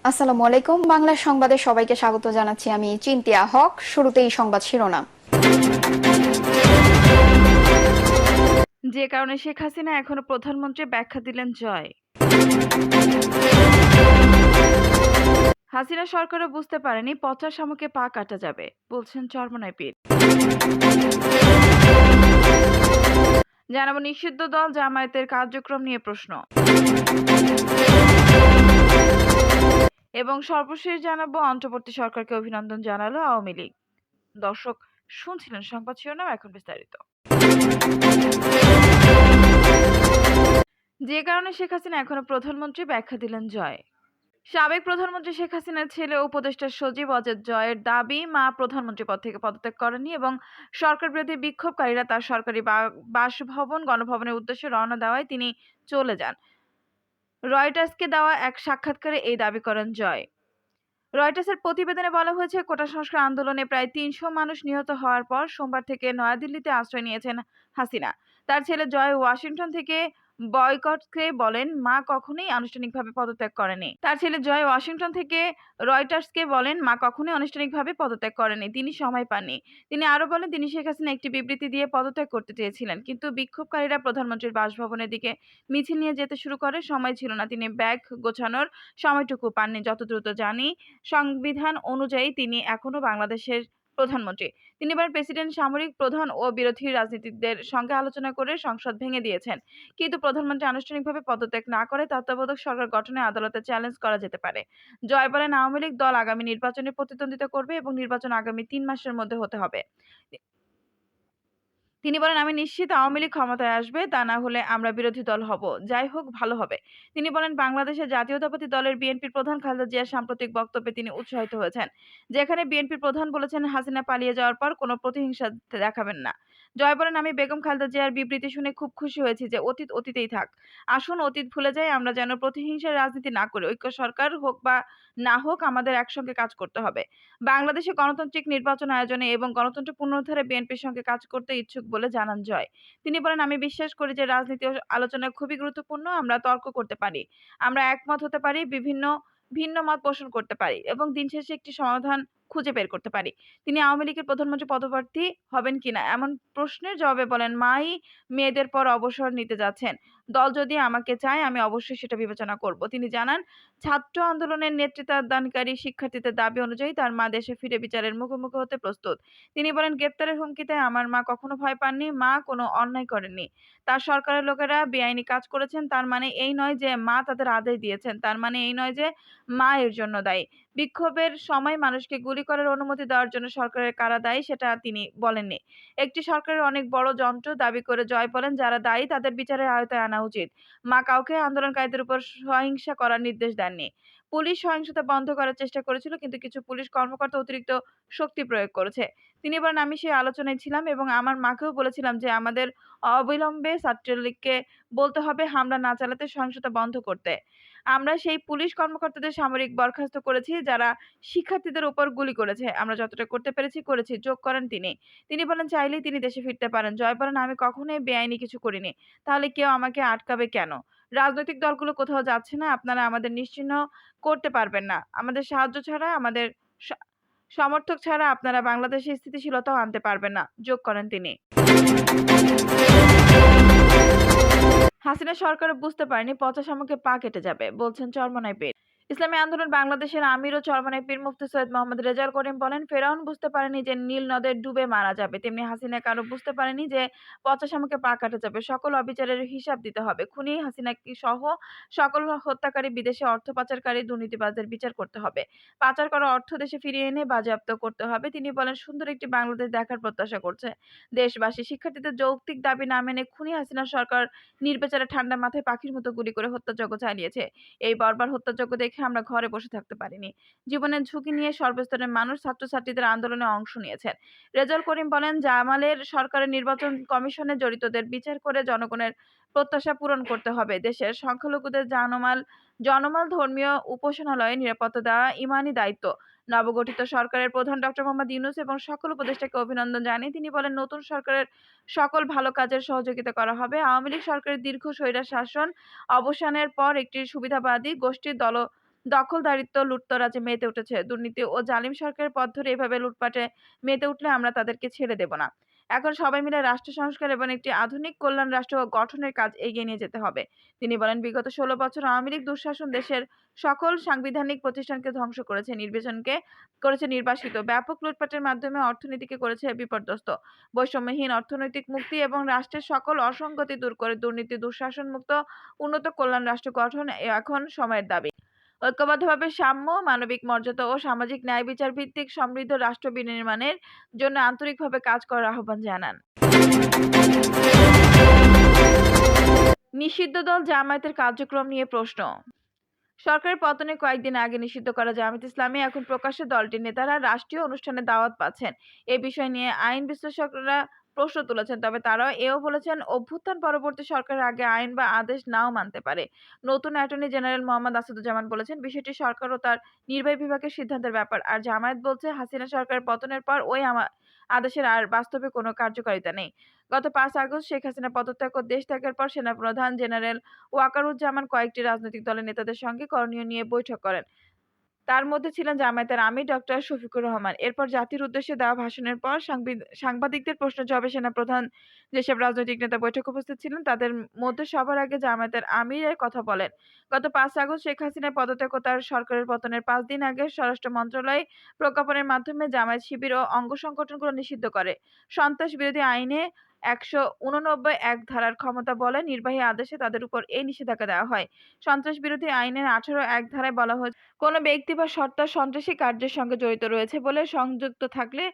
আসসালামু আলাইকুম। বাংলা সংবাদে সবাইকে স্বাগত জানাচ্ছি। আমি চিন্তিয়া হক। শুরুতেই সংবাদ শিরোনাম। যে কারণে শেখ হাসিনা এখনো প্রধানমন্ত্রী ব্যাখ্যা দিলেন জয়। হাসিনা সরকারও বুঝতে পারেনি পচা শামুকে পা কাটা যাবে, বলছেন চরমোনাই পীর। জানাবো নিষিদ্ধ দল জামায়াতের কার্যক্রম নিয়ে প্রশ্ন, এবং সর্বশেষ জানাবো অন্তর্বর্তী সরকারকে অভিনন্দন জানালো আওয়ামী লীগ। দর্শক, শুনছিলেন সংবাদ শিরোনাম, এখন বিস্তারিত। যে কারণে শেখ হাসিনা এখনো প্রধানমন্ত্রী ব্যাখ্যা দিলেন জয়। সাবেক প্রধানমন্ত্রী শেখ হাসিনার ছেলে উপদেষ্টা সজীব অজেদ জয়ের দাবি, মা প্রধানমন্ত্রী পদ থেকে পদত্যাগ করেননি এবং সরকার বিরোধী বিক্ষোভকারীরা তার সরকারি বাসভবন গণভবনের উদ্দেশ্যে রওনা দেওয়ায় তিনি চলে যান। রয়টার্সকে দেওয়া এক সাক্ষাৎকারে এই দাবি করেন জয়। রয়টার্সের প্রতিবেদনে বলা হয়েছে, কোটা সংস্কার আন্দোলনে প্রায় ৩০০ মানুষ নিহত হওয়ার পর সোমবার থেকে নয়াদিল্লিতে আশ্রয় নিয়েছেন হাসিনা। তার ছেলে জয় ওয়াশিংটন থেকে বয়কটকে বলেন, মা কখনোই আনুষ্ঠানিকভাবে পদত্যাগ করেনি। রয়টার্সকে বলেন, মা কখনোই আনুষ্ঠানিকভাবে পদত্যাগ করেনি, তিনি সময় পাননি। তিনি আরো বলেন, তিনি শেখ হাসিনা একটি বিবৃতি দিয়ে পদত্যাগ করতে চেয়েছিলেন, কিন্তু বিক্ষোভকারীরা প্রধানমন্ত্রীর বাসভবনের দিকে মিছিল নিয়ে যেতে শুরু করে। সময় ছিল না, তিনি ব্যাগ গোছানোর সময়টুকু পাননি। যত দ্রুত জানি, সংবিধান অনুযায়ী তিনি এখনো বাংলাদেশের প্রধানমন্ত্রী। তিনি বলেন, প্রেসিডেন্ট সামরিক প্রধান ও বিরোধী রাজনীতিকদের সঙ্গে আলোচনা করে সংসদ ভেঙে দিয়েছেন, কিন্তু প্রধানমন্ত্রী আনুষ্ঠানিকভাবে পদত্যাগ না করে তত্ত্বাবধায়ক সরকার গঠনে আদালতে চ্যালেঞ্জ করা যেতে পারে। জয় বলেন, আওয়ামী লীগ দল আগামী নির্বাচনে প্রতিদ্বন্দ্বিতা করবে এবং নির্বাচন আগামী ৩ মাসের মধ্যে হতে হবে। তিনি বলেন, আমি নিশ্চিত আওয়ামী লীগ ক্ষমতায় আসবে, তা না হলে আমরা বিরোধী দল হব। যাই হোক, ভালো হবে। তিনি বলেন, বাংলাদেশের জাতীয়তাবাদী দলের বিএনপির প্রধান খালেদা জিয়ার সাম্প্রতিক বক্তব্যে তিনি উৎসাহিত হয়েছেন, যেখানে বিএনপির প্রধান বলেছেন, হাসিনা পালিয়ে যাওয়ার পর কোনো প্রতিহিংসা দেখাবেন না। জয় বলেন, আমি বেগম খালেদা জিয়ার বিবৃতি শুনে খুব খুশি হয়েছি যে অতীত অতীতেই থাক। আসুন অতীত ভুলে যাই, আমরা যেন প্রতিহিংসার রাজনীতি না করি। ঐক্য সরকার হোক বা না হোক, আমাদের একসঙ্গে কাজ করতে হবে। বাংলাদেশে গণতান্ত্রিক নির্বাচন আয়োজনে এবং গণতন্ত্র পুনরুদ্ধারে বিএনপির সঙ্গে কাজ করতে ইচ্ছুক বলে জানান জয়। তিনি বলেন, আমি বিশ্বাস করি যে রাজনীতি ও আলোচনা খুবই গুরুত্বপূর্ণ। আমরা তর্ক করতে পারি, আমরা একমত হতে পারি, ভিন্ন মত পোষণ করতে পারি এবং দিন শেষে একটি সমাধান খুঁজে বের করতে পারি। তিনি আওয়ামী লীগের প্রধানমন্ত্রী পদপ্রার্থী হবেন কিনা এমন প্রশ্নের জবাবে বলেন, মাই মেয়েদের পর অবসর নিতে যাচ্ছেন। দল যদি আমাকে চায়, আমি অবশ্যই সেটা বিবেচনা করব। তিনি জানান, ছাত্র আন্দোলনের নেতৃত্বদানকারী শিক্ষার্থীদের দাবি অনুযায়ী তার মা দেশে ফিরে বিচারের মুখোমুখি হতে প্রস্তুত। তিনি বলেন, গ্রেপ্তারের হুমকিতে আমার মা কখনো ভয় পাননি, মা কোনো অন্যায় করেননি। তার সরকারের লোকেরা বেআইনি কাজ করেছেন, তার মানে এই নয় যে মা তাদের আদেশ দিয়েছেন, তার মানে এই নয় যে মা এর জন্য দায়ী। বিক্ষোভের সময় মানুষকে গুলি করার অনুমতি দেওয়ার জন্য সরকারের কারা দায়ী সেটা তিনি বলেননি। একটি সরকারের অনেক বড় যন্ত্র দাবি করে জয় বলেন, যারা দায়ী তাদের বিচারের আওতায় আনা উচিত। মা কাউকে আন্দোলনকারীদের উপর সহিংসা করার নির্দেশ দেননি। পুলিশ সহিংসতা বন্ধ করার চেষ্টা করেছিল, কিন্তু কিছু পুলিশ কর্মকর্তা অতিরিক্ত শক্তি প্রয়োগ করেছে। তিনি বলেন, আমি সেই আলোচনায় ছিলাম এবং আমার মাকেও বলেছিলাম যে আমাদের অবিলম্বে ছাত্রলীগকে বলতে হবে হামলা না চালাতে, সহিংসতা বন্ধ করতে। আমরা সেই পুলিশ কর্মকর্তাদের সামরিক বরখাস্ত করেছি যারা শিক্ষার্থীদের উপর গুলি করেছে। আমরা যতটা করতে পেরেছি করেছি, যোগ করেন তিনি। তিনি বলেন, চাইলেই তিনি দেশে ফিরতে পারেন। জয় বলেন, আমি কখনোই বেআইনি কিছু করিনি, তাহলে কেউ আমাকে আটকাবে কেন? রাজনৈতিক দলগুলো কোথাও যাচ্ছে না, আপনারা আমাদের নিশ্চিহ্ন করতে পারবেন না। আমাদের সাহায্য ছাড়া, আমাদের স- সমর্থক ছাড়া আপনারা বাংলাদেশে স্থিতিশীলতাও আনতে পারবেন না, যোগ করেন তিনি। হাসিনা সরকারও বুঝতে পারেনি পচা শামুকে পা কেটে যাবে, বলছেন চরমোনাই পীর। ইসলামী আন্দোলন বাংলাদেশের আমির ও চরমোনাই পীর মুফতি সৈয়দ মোহাম্মদ রেজাউল করিম বলেন, ফেরাউন বুঝতে পারেনি যে নীল নদে ডুবে মারা যাবে, তেমনি হাসিনা কারো বুঝতে পারেনি যে পচা শামুকে পা কাটা যাবে। সকল অবিচারের হিসাব দিতে হবে। খুনি হাসিনা সহ সকল হত্যাকারী, বিদেশে অর্থ পাচারকারী, দুর্নীতিবাজদের বিচার করতে হবে। পাচার করা অর্থ দেশে ফিরিয়ে এনে বাজেয়াপ্ত করতে হবে। তিনি বলেন, সুন্দর একটি বাংলাদেশ দেখার প্রত্যাশা করছে দেশবাসী। শিক্ষার্থীদের যৌক্তিক দাবি না মেনে খুনি হাসিনা সরকার নির্বিচারে ঠান্ডা মাথায় পাখির মতো গুলি করে হত্যাযজ্ঞ চালিয়েছে। এই বর্বর হত্যাযজ্ঞ দেখে আমরা ঘরে বসে থাকতে পারিনি। জীবনের ঝুঁকি নিয়ে সর্বস্তরের মানুষ ছাত্রছাত্রীদের আন্দোলনে অংশ নিয়েছেন। রেজাউল করিম বলেন, জামালের সরকারের নির্বাচন কমিশনে জড়িতদের বিচার করে জনগণের প্রত্যাশা পূরণ করতে হবে। দেশের সংখ্যালঘুদের জনমাল ধর্মীয় উপাসনালয়ে নিরাপত্তা দেওয়া ইমানি দায়িত্ব। নবগঠিত সরকারের প্রধান ডক্টর মোহাম্মদ ইউনূস এবং সকল উপদেষ্টাকে অভিনন্দন জানিয়ে তিনি বলেন, নতুন সরকারের সকল ভালো কাজের সহযোগিতা করা হবে। আওয়ামী লীগ সরকারের দীর্ঘ স্বৈরাচার শাসন অবসানের পর একটি সুবিধাবাদী গোষ্ঠীর দখলদারিত্ব, লুটতরাজে মেতে উঠেছে। দুর্নীতি ও জালিম সরকারের পথ ধরে এভাবে লুটপাটে মেতে উঠলে আমরা তাদেরকে ছেড়ে দেব না। এখন সবাই মিলে রাষ্ট্র সংস্কার এবং একটি আধুনিক কল্যাণ রাষ্ট্র গঠনের কাজ এগিয়ে নিয়ে যেতে হবে। তিনি বলেন, বিগত ১৬ বছর আওয়ামী লীগ দুঃশাসন দেশের সকল সাংবিধানিক প্রতিষ্ঠানকে ধ্বংস করেছে, নির্বাচনকে করেছে নির্বাসিত, ব্যাপক লুটপাটের মাধ্যমে অর্থনীতিকে করেছে বিপর্যস্ত। বৈষম্যহীন অর্থনৈতিক মুক্তি এবং রাষ্ট্রের সকল অসঙ্গতি দূর করে দুর্নীতি দুঃশাসন মুক্ত উন্নত কল্যাণ রাষ্ট্র গঠন এখন সময়ের দাবি। ঐক্যবদ্ধভাবে সাম্য, মানবিক মর্যাদা ও সামাজিক ন্যায় বিচার ভিত্তিক সমৃদ্ধ রাষ্ট্র বিনির্মাণের জন্য আন্তরিকভাবে কাজ করার আহ্বান জানান। নিষিদ্ধ দল জামায়াতের কার্যক্রম নিয়ে প্রশ্ন। সরকারের পতনের কয়েকদিন আগে নিষিদ্ধ করা জামায়াত ইসলামী এখন প্রকাশ্যে দলটির নেতারা রাষ্ট্রীয় অনুষ্ঠানে দাওয়াত পাচ্ছেন। এ বিষয় নিয়ে আইন বিশ্লেষকরা প্রশ্ন তুলেছেন, তবে তারাও এও বলেছেন অভ্যুত্থান পরবর্তী সরকারের আগে আইন বা আদেশ নাও মানতে পারে। নতুন অ্যাটর্নি জেনারেল মোহাম্মদ আসাদুজ্জামান বলেছেন, বিষয়টি সরকার ও তার নির্বাহী বিভাগের সিদ্ধান্তের ব্যাপার। আর জামায়াত বলছে, হাসিনা সরকারের পতনের পর ওই আদেশের আর বাস্তবে কোনো কার্যকারিতা নেই। গত ৫ আগস্ট শেখ হাসিনা পদত্যাগ ও দেশ ত্যাগের পর সেনাপ্রধান জেনারেল ওয়াকারুজ্জামান কয়েকটি রাজনৈতিক দলের নেতাদের সঙ্গে করণীয় নিয়ে বৈঠক করেন। তার মধ্যে ছিলেন জামায়াতের আমির ডক্টর শফিকুর রহমান। এরপর জাতির উদ্দেশ্যে দেওয়া ভাষণের পর সাংবাদিকদের প্রশ্নের জবাবে সেনাপ্রধান যেসব রাজনৈতিক নেতা বৈঠকে উপস্থিত ছিলেন তাদের মধ্যে সবার আগে জামায়াতের আমিরের কথা বলেন। গত ৫ আগস্ট শেখ হাসিনার পদত্যাগ ও তার সরকারের পতনের ৫ দিন আগে স্বরাষ্ট্র মন্ত্রণালয় প্রজ্ঞাপনের মাধ্যমে জামায়াত শিবির ও অঙ্গ সংগঠনগুলো নিষিদ্ধ করে। সন্ত্রাস বিরোধী আইনে ১৮৯ এক ধারার ক্ষমতা বলে নির্বাহী আদেশে তাদের উপর এই নিষেধাজ্ঞা দেওয়া হয়। সন্ত্রাস বিরোধী আইনের ১৮ এক ধারায় বলা হয়েছে, কোনো ব্যক্তি বা সত্তা সন্ত্রাসী কার্যের সঙ্গে জড়িত রয়েছে বলে সংযুক্ত থাকলে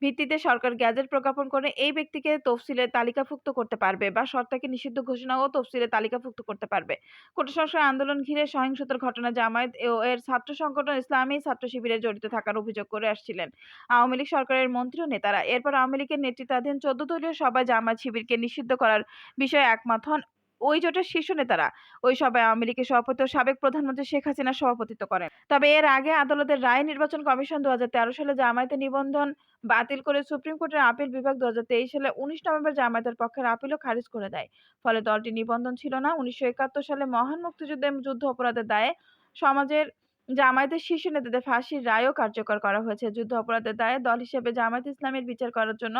ভিত্তিতে সরকার গ্যাজেট প্রজ্ঞাপন করে এই ব্যক্তিকে তফসিলে তালিকাভুক্ত করতে পারবে বা সত্তাকে নিষিদ্ধ ঘোষণা ও তফসিলে তালিকাভুক্ত করতে পারবে। কোটা সংস্কার আন্দোলন ঘিরে সহিংসতার ঘটনা জামায়াত ও এর ছাত্র সংগঠন ইসলামী ছাত্র শিবিরে জড়িত থাকার অভিযোগ করে আসছিলেন আওয়ামী লীগ সরকারের মন্ত্রী ও নেতারা। এরপর আওয়ামী লীগের নেতৃত্বাধীন ১৪ দলীয় সভায় জামায়াত শিবিরকে নিষিদ্ধ করার বিষয়ে একমত হন ওই জোটের শীর্ষ নেতারা। ওই সভায় আওয়ামী লীগের সভাপতি ও সাবেক প্রধানমন্ত্রী শেখ হাসিনা সভাপতিত্ব করেন। তবে এর আগে আদালতের রায়ে নির্বাচন কমিশন ২০১৩ সালে জামায়াতের নিবন্ধন বাতিল করে সুপ্রিম কোর্টের আপিল বিভাগ ২০২৩ সালে ১৯ নভেম্বর জামায়াতের পক্ষের আপিলও খারিজ করে দেয়। ফলে দলটির নিবন্ধন ছিল না। ১৯৭১ সালে মহান মুক্তিযুদ্ধে যুদ্ধ অপরাধের দায়ে সমাজের জামায়াতের শীর্ষ নেতাদের ফাঁসির রায়ও কার্যকর করা হয়েছে। যুদ্ধ অপরাধের দায়ে দল হিসেবে জামায়াত ইসলামীর বিচার করার জন্য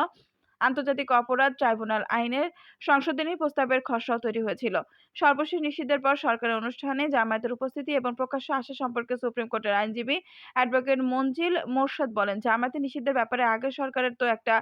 আন্তর্জাতিক অপরাধ ট্রাইব্যুনাল আইনের সংশোধনী প্রস্তাবের খসড়াও তৈরি হয়েছিল। সর্বশেষ নিষিদ্ধের পর সরকারের অনুষ্ঠানে জামায়াতের উপস্থিতি এবং প্রকাশ্য আসা সম্পর্কে সুপ্রিম কোর্টের আইনজীবী অ্যাডভোকেট মনজিল মোরশেদ বলেন, জামায়াতের নিষিদ্ধের ব্যাপারে আগের সরকারের তো একটা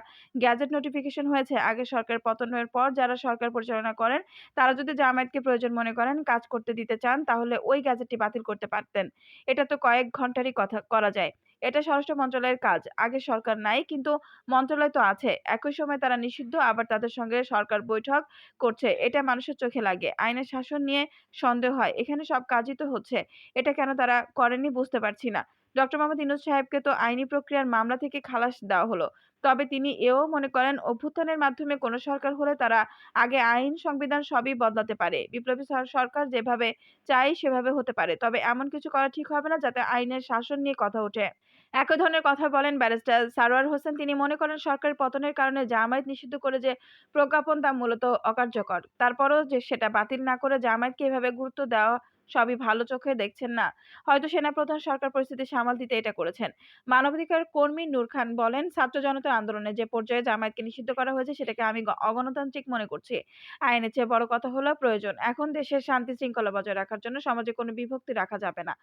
গ্যাজেট নোটিফিকেশন হয়েছে। আগের সরকার পতনের পর যারা সরকার পরিচালনা করেন তারা যদি জামায়াতকে প্রয়োজন মনে করেন কাজ করতে দিতে চান তাহলে ওই গ্যাজেটটি বাতিল করতে পারতেন। এটা তো কয়েক ঘন্টারই কথা করা যায়। এটা স্বরাষ্ট্র মন্ত্রণালয়ের কাজ। আগের সরকার নাই, কিন্তু মন্ত্রণালয় তো আছে। একই সময় তারা নিষিদ্ধ, আবার তাদের সঙ্গে সরকার বৈঠক করছে। এটা মানুষের চোখে লাগে। আইনের শাসন নিয়ে সন্দেহ হয়। এখানে সব কাজই তো হচ্ছে। এটা কেন তারা করেনি বুঝতে পারছি না। ডক্টর মোহাম্মদ ইউনূস সাহেবকে তো আইনি প্রক্রিয়ার মামলা থেকে খালাস দেওয়া হলো। তবে তিনি এও মনে করেন অভ্যুত্থানের মাধ্যমে কোনো সরকার হলে তারা আগে আইন, সংবিধান সবই বদলাতে পারে। বিপ্লবী সরকার যেভাবে চায় সেভাবে হতে পারে। তবে এমন কিছু করা ঠিক হবে না যাতে আইনের শাসন নিয়ে কথা ওঠে। একই ধরনের কথা বলেন ব্যারিস্টার সারোয়ার হোসেন। তিনি মনে করেন সরকারের পতনের কারণে জামায়াত নিষিদ্ধ করে যে প্রজ্ঞাপন তা মূলত অকার্যকর। তারপরও যে সেটা বাতিল না করে জামায়াতকে এভাবে গুরুত্ব দেওয়া সবই ভালো চোখে দেখছেন না। হয়তো সেনাপ্রধান সরকার পরিস্থিতি সামাল দিতে এটা করেছেন। মানবাধিকার কর্মী নূর খান বলেন, ছাত্র জনতার আন্দোলনে যে পর্যায়ে জামায়াতকে নিষিদ্ধ করা হয়েছে সেটাকে আমি অগণতান্ত্রিক মনে করছি। আইনের চেয়ে বড় কথা হলো প্রয়োজন। এখন দেশের শান্তি শৃঙ্খলা বজায় রাখার জন্য সমাজে কোনো বিভক্তি রাখা যাবে না।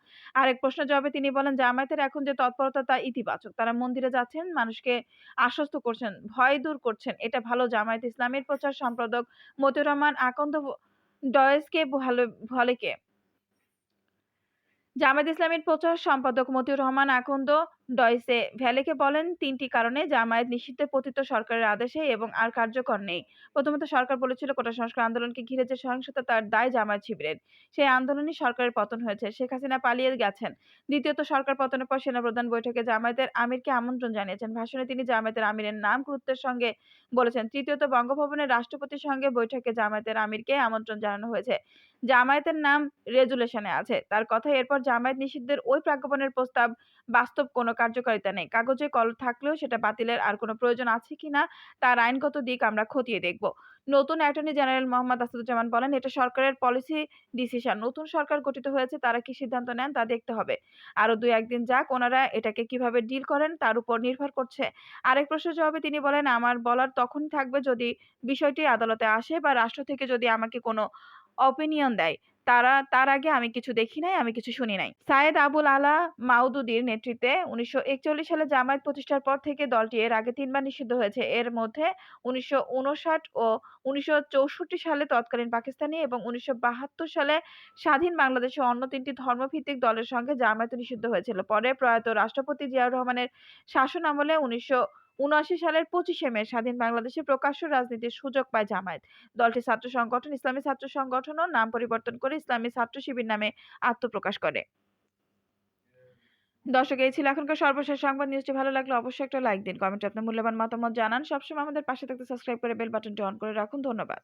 আরেক প্রশ্নের জবাবে তিনি বলেন, জামায়াতের এখন যে তৎপরতা তা ইতিবাচক। তারা মন্দিরে যাচ্ছেন, মানুষকে আশ্বস্ত করছেন, ভয় দূর করছেন। এটা ভালো। জামায়াত ইসলামীর প্রচার সম্পাদক মতিউর রহমান আকন্দ ডয়েসকে বলে কে? জামায়াত ইসলামীর প্রচার সম্পাদক মতিউর রহমান আকন্দ ডয়েচে ভেলেকে বলেন, ৩টি কারণে জামায়াত নিষিদ্ধের পতিত সরকারের আদেশে এবং আর কার্যকর নেই। প্রথমত, সরকার বলেছিল কোটা সংস্কার আন্দোলনকে ঘিরে যে সহিংসতা তার দায় জামায়াত শিবিরের। সেই আন্দোলনই সরকারের পতন হয়েছে। শেখ হাসিনা পালিয়ে গেছেন। দ্বিতীয়ত, সরকার পতনের পর সেনাপ্রধান বৈঠকে জামায়াতের আমিরকে আমন্ত্রণ জানিয়েছেন। ভাষণে তিনি জামায়াতের আমিরের নাম গুরুত্বের সঙ্গে বলেছেন। তৃতীয়ত, বঙ্গভবনের রাষ্ট্রপতির সঙ্গে বৈঠকে জামায়াতের আমিরকে আমন্ত্রণ জানানো হয়েছে। জামায়াতের নাম রেজুলেশনে আছে। তার কথায় এরপর জামায়াত নিষিদ্ধের ওই প্রজ্ঞাপনের প্রস্তাব বাস্তব কোনো কার্যকারিতা নেই। কাগজে কল থাকলেও সেটা বাতিলের আর কোনো প্রয়োজন আছে কিনা তার আইনগত দিক আমরা খতিয়ে দেখব। নতুন অ্যাটর্নি জেনারেল মোহাম্মদ আসাদুজ্জামান বলেন, এটা সরকারের পলিসি ডিসিশন। নতুন সরকার গঠিত হয়েছে, তারা কি সিদ্ধান্ত নেন তা দেখতে হবে। আরো ২-১ দিন যাক, ওনারা এটাকে কিভাবে ডিল করেন তার উপর নির্ভর করছে। আরেক প্রশ্নের জবাবে তিনি বলেন, আমার বলার তখনই থাকবে যদি বিষয়টি আদালতে আসে বা রাষ্ট্র থেকে যদি আমাকে কোনো অপিনিয়ন দেয়। তার আগে আমি কিছু দেখি নাই, আমি কিছু শুনি নাই। সায়েদ আবুল আলা মাওদুদীর নেতৃত্বে ১৯৪১ সালে জামায়াত প্রতিষ্ঠার পর থেকে দলটি এর আগে ৩ বার নিষিদ্ধ হয়েছে। এর মধ্যে ১৯৫৯ ও ১৯৬৪ সালে তৎকালীন পাকিস্তানি এবং ১৯৭২ সালে স্বাধীন বাংলাদেশে অন্য ৩ টি ধর্মভিত্তিক দলের সঙ্গে জামায়াতও নিষিদ্ধ হয়েছিল। পরে প্রয়াত রাষ্ট্রপতি জিয়াউর রহমানের শাসনামলে ১৯৭৯ সালের ২৫শে মে স্বাধীন বাংলাদেশে প্রকাশ্য রাজনীতির সুযোগ পায় জামায়াত। দলটি ছাত্র সংগঠন ইসলামী ছাত্র সংগঠনও নাম পরিবর্তন করে ইসলামী ছাত্র শিবির নামে আত্মপ্রকাশ করে। দর্শক, এই ছিল এখনকার সর্বশেষ সংবাদ। নিউজটি ভালো লাগলে অবশ্যই একটা লাইক দিন। কমেন্টে আপনার মূল্যবান মতামত জানান। সবসময় আমাদের পাশে থাকতে সাবস্ক্রাইব করে বেল বাটনটি অন করে রাখুন। ধন্যবাদ।